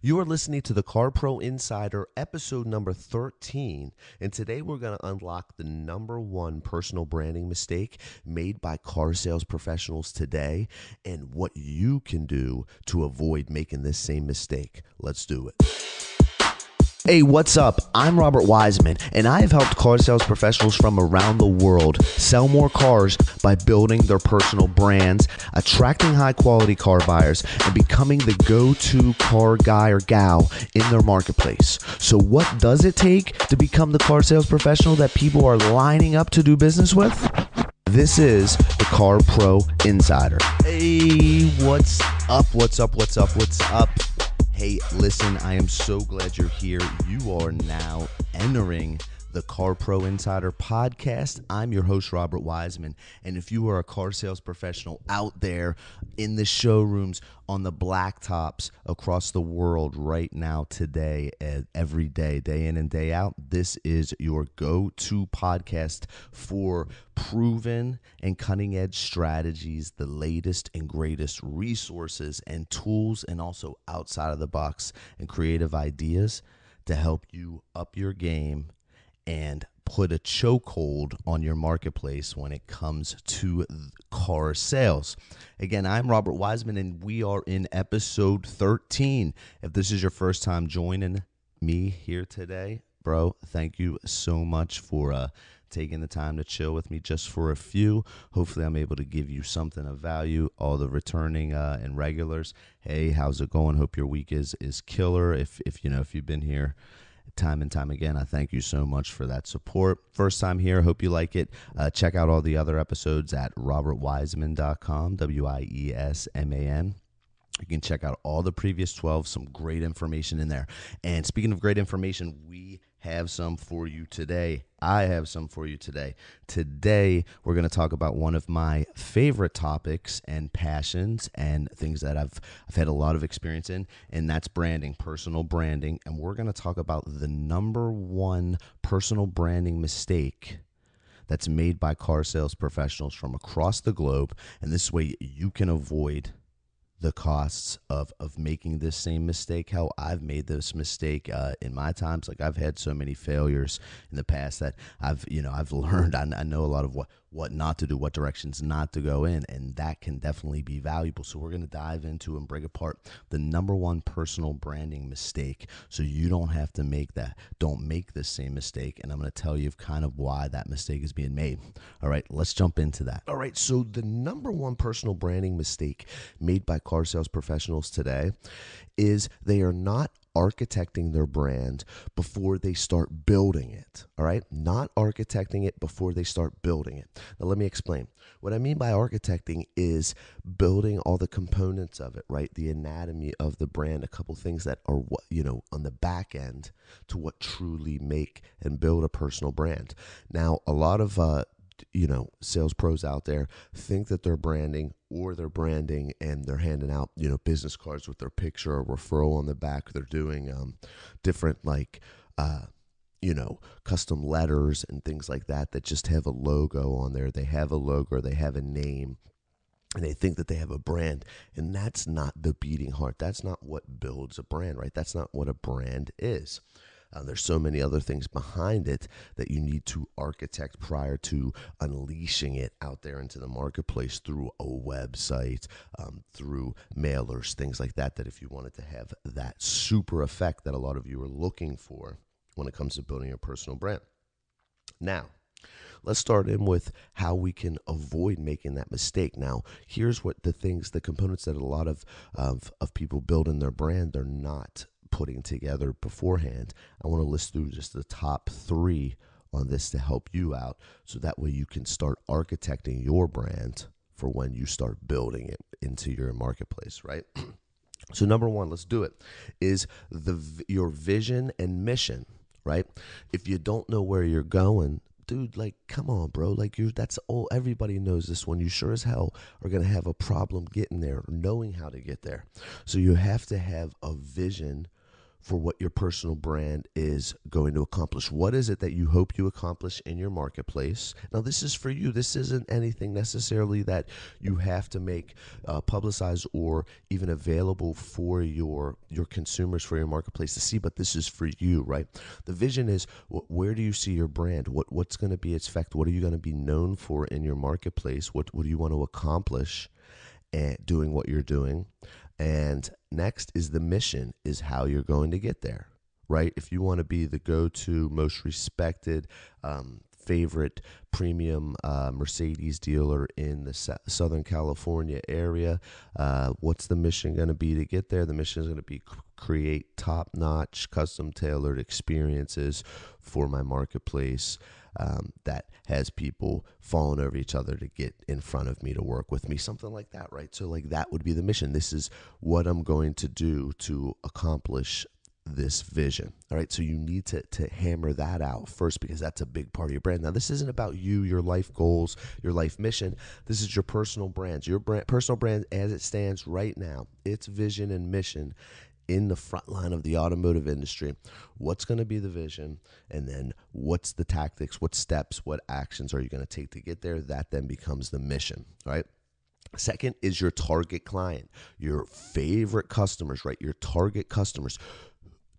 You are listening to the Car Pro Insider, episode number 13, and today we're going to unlock the number one personal branding mistake made by car sales professionals today and what you can do to avoid making this same mistake. Let's do it. Hey, what's up? I'm Robert Wiesman, and I have helped car sales professionals from around the world sell more cars by building their personal brands, attracting high-quality car buyers, and becoming the go-to car guy or gal in their marketplace. So what does it take to become the car sales professional that people are lining up to do business with? This is the Car Pro Insider. Hey, what's up? What's up? What's up? What's up? Hey, listen, I am so glad you're here. You are now entering the Car Pro Insider podcast. I'm your host, Robert Wiesman. And if you are a car sales professional out there in the showrooms, on the blacktops across the world right now, today, every day, day in and day out, this is your go-to podcast for proven and cutting-edge strategies, the latest and greatest resources and tools, and also outside of the box and creative ideas to help you up your game and put a chokehold on your marketplace when it comes to car sales. Again, I'm Robert Wiesman, and we are in episode 13. If this is your first time joining me here today, bro, thank you so much for taking the time to chill with me just for a few. Hopefully, I'm able to give you something of value. All the returning and regulars, hey, how's it going? Hope your week is killer. If you've been here time and time again, I thank you so much for that support. First time here, hope you like it. Check out all the other episodes at robertwiesman.com, Wiesman. You can check out all the previous 12, some great information in there. And speaking of great information, we have some for you today. I have some for you today. Today, we're going to talk about one of my favorite topics and passions and things that I've had a lot of experience in, and that's branding, personal branding. And we're going to talk about the number one personal branding mistake that's made by car sales professionals from across the globe. And this way you can avoid the costs of making this same mistake. How I've made this mistake in my times. Like, I've had so many failures in the past that I've learned. I know a lot of what not to do, what directions not to go in, and that can definitely be valuable. So we're going to dive into and break apart the number one personal branding mistake, so you don't have to make that. Don't make this same mistake, and I'm going to tell you kind of why that mistake is being made. All right, let's jump into that. All right, so the number one personal branding mistake made by car sales professionals today is they are not architecting their brand before they start building it. All right, not architecting it before they start building it. Now, let me explain. What I mean by architecting is building all the components of it, right? The anatomy of the brand, a couple things that are on the back end to what truly make and build a personal brand. Now, a lot of sales pros out there think that they're branding and they're handing out, business cards with their picture or referral on the back. They're doing different custom letters and things like that just have a logo on there. They have a logo, they have a name, and they think that they have a brand, and that's not the beating heart. That's not what builds a brand, right? That's not what a brand is. There's so many other things behind it that you need to architect prior to unleashing it out there into the marketplace through a website, through mailers, things like that, that if you wanted to have that super effect that a lot of you are looking for when it comes to building your personal brand. Now, let's start in with how we can avoid making that mistake. Now, here's what the components that a lot of people build in their brand, they're not putting together beforehand. I want to list through just the top 3 on this to help you out, so that way you can start architecting your brand for when you start building it into your marketplace, right? So number 1, let's do it, is your vision and mission, right? If you don't know where you're going, dude, like, come on, bro. Like, that's all. Everybody knows this one. You sure as hell are going to have a problem getting there or knowing how to get there. So you have to have a vision for what your personal brand is going to accomplish. What is it that you hope you accomplish in your marketplace? Now, this is for you. This isn't anything necessarily that you have to make publicized or even available for your consumers, for your marketplace to see, but this is for you, right? The vision is, where do you see your brand? What's going to be its effect? What are you going to be known for in your marketplace? What do you want to accomplish doing what you're doing? And next is the mission, is how you're going to get there, right? If you want to be the go-to, most respected, favorite premium Mercedes dealer in the Southern California area, what's the mission going to be to get there? The mission is going to be create top-notch, custom-tailored experiences for my marketplace that has people falling over each other to get in front of me to work with me, something like that, right? So like that would be the mission. This is what I'm going to do to accomplish this vision. All right. So you need to hammer that out first, because that's a big part of your brand. Now, this isn't about you, your life goals, your life mission. This is your personal brand, personal brand as it stands right now. Its vision and mission in the front line of the automotive industry. What's going to be the vision? And then what's the tactics? What steps, what actions are you going to take to get there? That then becomes the mission, right? Second is your target client, your favorite customers, right? Your target customers.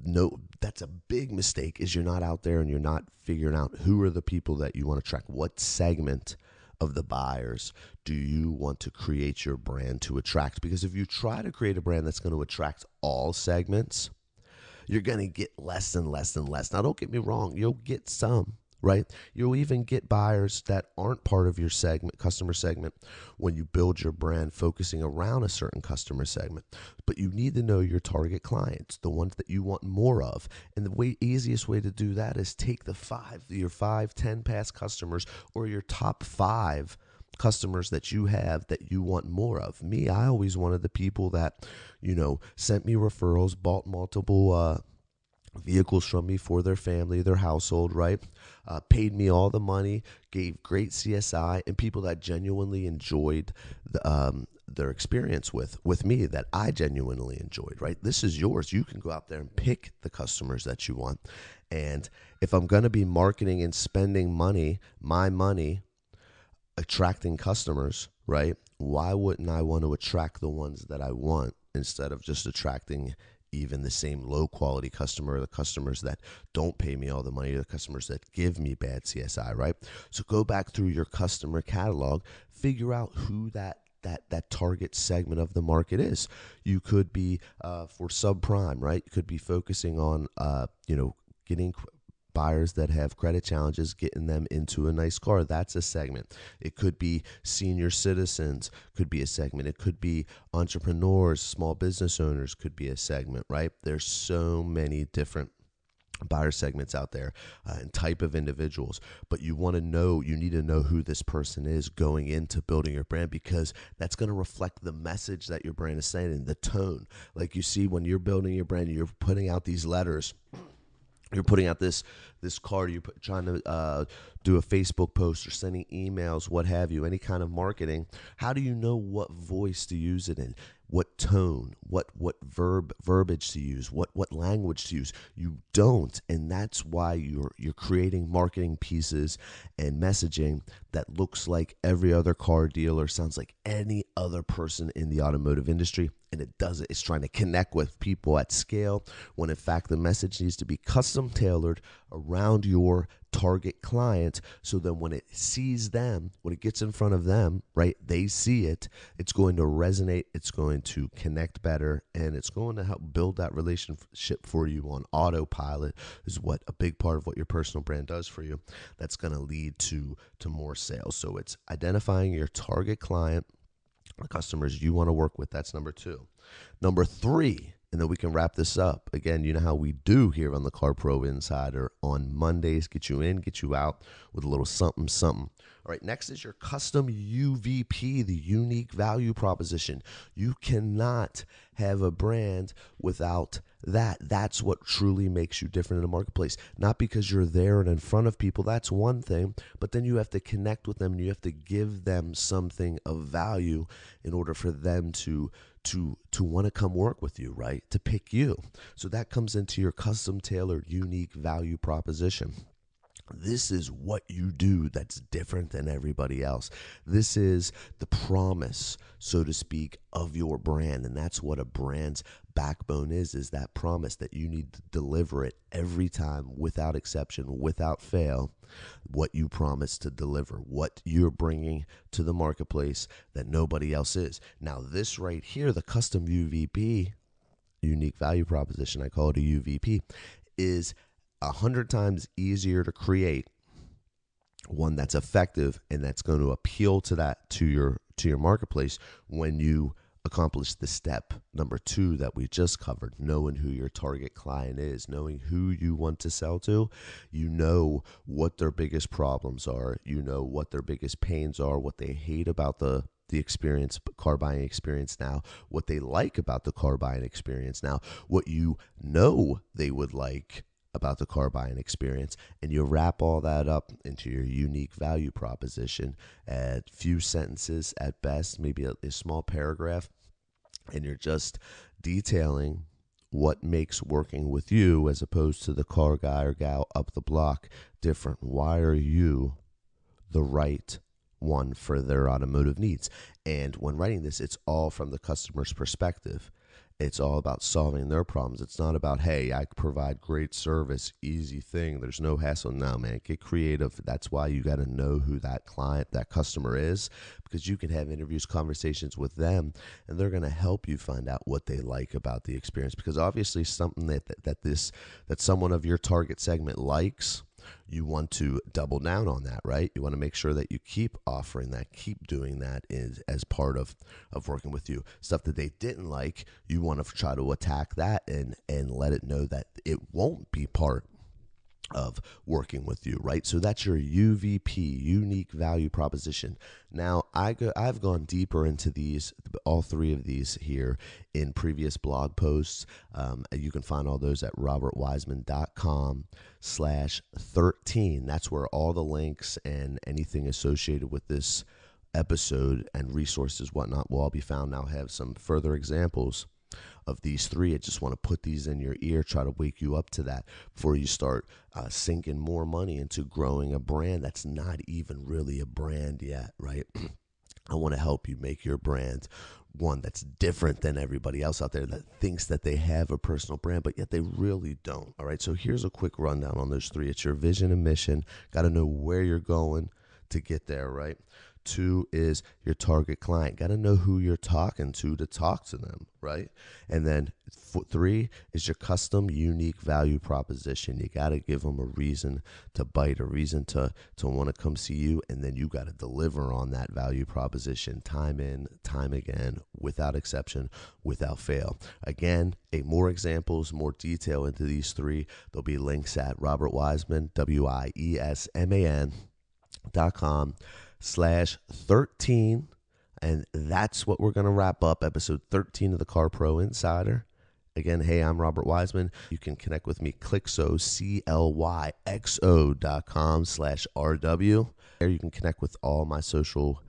No, that's a big mistake, is you're not out there and you're not figuring out who are the people that you want to track. What segment of the buyers do you want to create your brand to attract? Because if you try to create a brand that's going to attract all segments, you're going to get less and less and less. Now, don't get me wrong. You'll get some, right? You'll even get buyers that aren't part of your customer segment, when you build your brand focusing around a certain customer segment. But you need to know your target clients, the ones that you want more of. And the easiest way to do that is take your 5-10 past customers, or your top 5 customers that you have that you want more of. Me, I always wanted the people that, sent me referrals, bought multiple vehicles from me for their family, their household, right? Paid me all the money, gave great CSI, and people that genuinely enjoyed their experience with me, that I genuinely enjoyed, right? This is yours. You can go out there and pick the customers that you want. And if I'm going to be marketing and spending money, my money, attracting customers, right? Why wouldn't I want to attract the ones that I want, instead of just attracting even the same low quality customer, or the customers that don't pay me all the money, or the customers that give me bad CSI, right? So go back through your customer catalog, figure out who that target segment of the market is. You could be for subprime, right? You could be focusing on getting buyers that have credit challenges, getting them into a nice car. That's a segment. It could be senior citizens, could be a segment. It could be entrepreneurs, small business owners, could be a segment, right? There's so many different buyer segments out there and type of individuals, but you need to know who this person is going into building your brand, because that's going to reflect the message that your brand is saying and the tone. Like you see, when you're building your brand, you're putting out these letters, you're putting out this card, you're trying to do a Facebook post or sending emails, what have you, any kind of marketing. How do you know what voice to use it in? What tone, what verbiage to use, what language to use? You don't, and that's why you're creating marketing pieces and messaging that looks like every other car dealer, sounds like any other person in the automotive industry, and it doesn't. It's trying to connect with people at scale, when in fact the message needs to be custom tailored around your target client, so then when it sees them, when it gets in front of them, right, they see it, it's going to resonate, it's going to connect better, and it's going to help build that relationship for you on autopilot, is what a big part of what your personal brand does for you. That's going to lead to more sales. So it's identifying your target client, the customers you want to work with. That's number 2. Number 3, and then we can wrap this up. Again, you know how we do here on the Car Pro Insider on Mondays, get you in, get you out with a little something, something. All right, next is your custom UVP, the unique value proposition. You cannot have a brand without that. That's what truly makes you different in the marketplace. Not because you're there and in front of people, that's one thing, but then you have to connect with them and you have to give them something of value in order for them to to want to come work with you, right? To pick you. So that comes into your custom tailored unique value proposition. This is what you do that's different than everybody else. This is the promise, so to speak, of your brand. And that's what a brand's backbone is that promise that you need to deliver it every time, without exception, without fail, what you promise to deliver, what you're bringing to the marketplace that nobody else is. Now, this right here, the custom UVP, unique value proposition, I call it a UVP, is 100 times easier to create, one that's effective and that's going to appeal to your marketplace when you accomplish the step number 2 that we just covered, knowing who your target client is, knowing who you want to sell to. You know what their biggest problems are, you know what their biggest pains are, what they hate about the experience, car buying experience now, what they like about the car buying experience now, what you know they would like about the car buying experience, and you wrap all that up into your unique value proposition at few sentences at best, maybe a small paragraph, and you're just detailing what makes working with you as opposed to the car guy or gal up the block different. Why are you the right one for their automotive needs? And when writing this, it's all from the customer's perspective. It's all about solving their problems. It's not about, hey, I provide great service, easy thing, there's no hassle. No, man, get creative. That's why you got to know who that client, that customer is, because you can have interviews, conversations with them, and they're going to help you find out what they like about the experience. Because obviously something that someone of your target segment likes, you want to double down on that, right? You want to make sure that you keep offering that, keep doing that as part of working with you. Stuff that they didn't like, you want to try to attack that and let it know that it won't be part of working with you, right? So that's your UVP, unique value proposition. Now, I've gone deeper into these, all 3 of these here in previous blog posts. You can find all those at robertwiesman.com/13. That's where all the links and anything associated with this episode and resources, whatnot, will all be found. Now, I have some further examples of these 3. I just want to put these in your ear, try to wake you up to that before you start sinking more money into growing a brand that's not even really a brand yet, right? I want to help you make your brand one that's different than everybody else out there that thinks that they have a personal brand, but yet they really don't. All right, so here's a quick rundown on those 3. It's your vision and mission. Got to know where you're going to get there, right? 2 is your target client. Got to know who you're talking to talk to them, right? And then 3 is your custom unique value proposition. You got to give them a reason to bite, a reason to want to come see you, and then you got to deliver on that value proposition time in, time again, without exception, without fail. Again, more examples, more detail into these 3. There'll be links at Robert Wiesman, WIESMAN.com/13, and that's what we're going to wrap up episode 13 of the Car Pro Insider. Again, hey, I'm Robert Wiesman. You can connect with me, Clixo, CLYXO.com/RW. There you can connect with all my social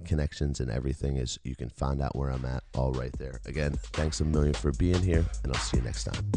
connections, and everything is, you can find out where I'm at all right there. Again, thanks a million for being here, and I'll see you next time.